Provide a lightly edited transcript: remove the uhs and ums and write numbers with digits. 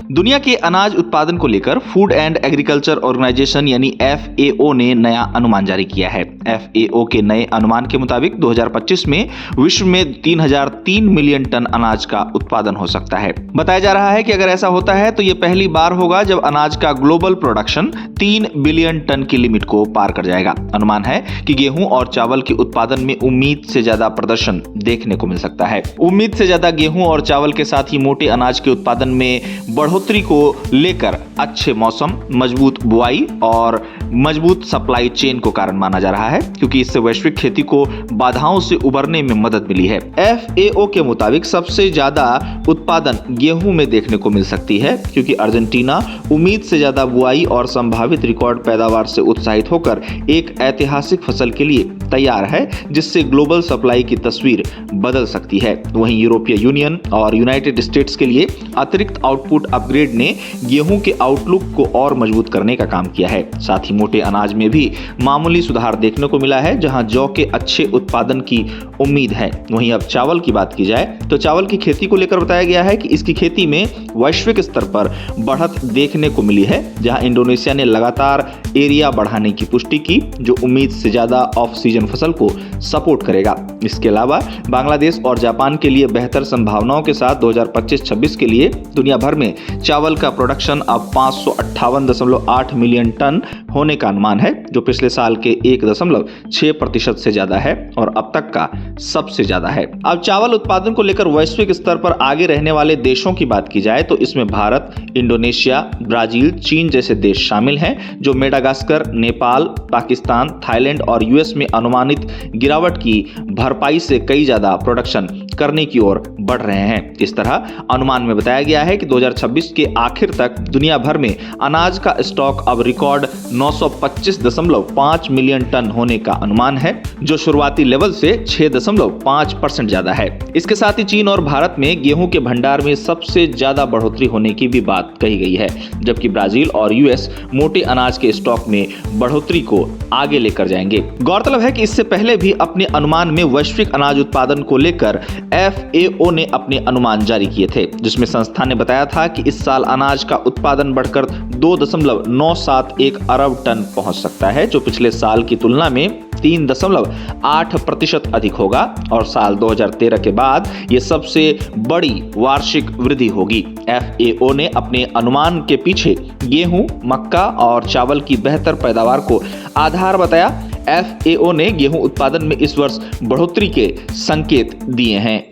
दुनिया के अनाज उत्पादन को लेकर फूड एंड एग्रीकल्चर ऑर्गेनाइजेशन यानी FAO ने नया अनुमान जारी किया है। FAO के नए अनुमान के मुताबिक 2025 में विश्व में 3003 मिलियन टन अनाज का उत्पादन हो सकता है। बताया जा रहा है कि अगर ऐसा होता है तो ये पहली बार होगा जब अनाज का ग्लोबल प्रोडक्शन 3 बिलियन टन की लिमिट को पार कर जाएगा। अनुमान है कि गेहूं और चावल के उत्पादन में उम्मीद से ज्यादा प्रदर्शन देखने को मिल सकता है। उम्मीद से ज्यादा गेहूं और चावल के साथ ही मोटे अनाज के उत्पादन में बढ़ोतरी को लेकर अच्छे मौसम, मजबूत बुआई और मजबूत सप्लाई चेन को कारण माना जा रहा है, क्योंकि इससे वैश्विक खेती को बाधाओं से उबरने में मदद मिली है। FAO के मुताबिक सबसे ज्यादा उत्पादन गेहूं में देखने को मिल सकती है, क्योंकि अर्जेंटीना उम्मीद से ज्यादा बुआई और संभावित रिकॉर्ड पैदावार से उत्साहित होकर एक ऐतिहासिक फसल के लिए तैयार है, जिससे ग्लोबल सप्लाई की तस्वीर बदल सकती है। वहीं यूरोपीय यूनियन और यूनाइटेड स्टेट्स के लिए अतिरिक्त आउटपुट अपग्रेड ने गेहूं के आउटलुक को और मजबूत करने का काम किया है। साथ ही मोटे अनाज में भी मामूली सुधार देखने को मिला है, जहां जौ के अच्छे उत्पादन की उम्मीद है। वहीं अब चावल की बात की जाए तो चावल की खेती को लेकर बताया गया है कि इसकी खेती में वैश्विक स्तर पर बढ़त देखने को मिली है, जहां इंडोनेशिया ने लगातार एरिया बढ़ाने की पुष्टि की, जो उम्मीद से ज्यादा ऑफ सीजन फसल को सपोर्ट करेगा। इसके अलावा बांग्लादेश और जापान के लिए बेहतर संभावनाओं के साथ 2025-26 के लिए दुनिया भर में चावल का प्रोडक्शन अब 558.8 मिलियन टन होने का अनुमान है, जो पिछले साल के 1.6% से ज्यादा है और अब तक का सबसे ज्यादा है। अब चावल उत्पादन को लेकर वैश्विक स्तर पर आगे रहने वाले देशों की बात की जाए तो इसमें भारत, इंडोनेशिया, ब्राजील, चीन जैसे देश शामिल हैं, जो मेडागास्कर, नेपाल, पाकिस्तान, थाईलैंड और US में अनुमानित गिरावट की भरपाई से कई ज्यादा प्रोडक्शन करने की ओर बढ़ रहे हैं। इस तरह अनुमान में बताया गया है कि 2026 के आखिर तक दुनिया भर में अनाज का स्टॉक अब रिकॉर्ड 925.5 मिलियन टन होने का अनुमान है, जो शुरुआती लेवल से 6.5% ज्यादा है। इसके साथ ही चीन और भारत में गेहूं के भंडार में सबसे ज्यादा बढ़ोतरी होने की भी बात कही गई है, जबकि ब्राजील और US मोटे अनाज के स्टॉक में बढ़ोतरी को आगे लेकर जाएंगे। गौरतलब है कि इससे पहले भी अपने अनुमान में वैश्विक अनाज उत्पादन को लेकर FAO ने अपने अनुमान जारी किए थे, जिसमें संस्था ने बताया था कि इस साल अनाज का उत्पादन बढ़कर 2.971 अरब टन पहुंच सकता है, जो पिछले साल की तुलना में 3.8% अधिक होगा और साल 2013 के बाद यह सबसे बड़ी वार्षिक वृद्धि होगी। FAO ने अपने अनुमान के पीछे गेहूं, मक्का और चावल की बेहतर पैदावार को आधार बताया। FAO ने गेहूं उत्पादन में इस वर्ष बढ़ोतरी के संकेत दिए हैं।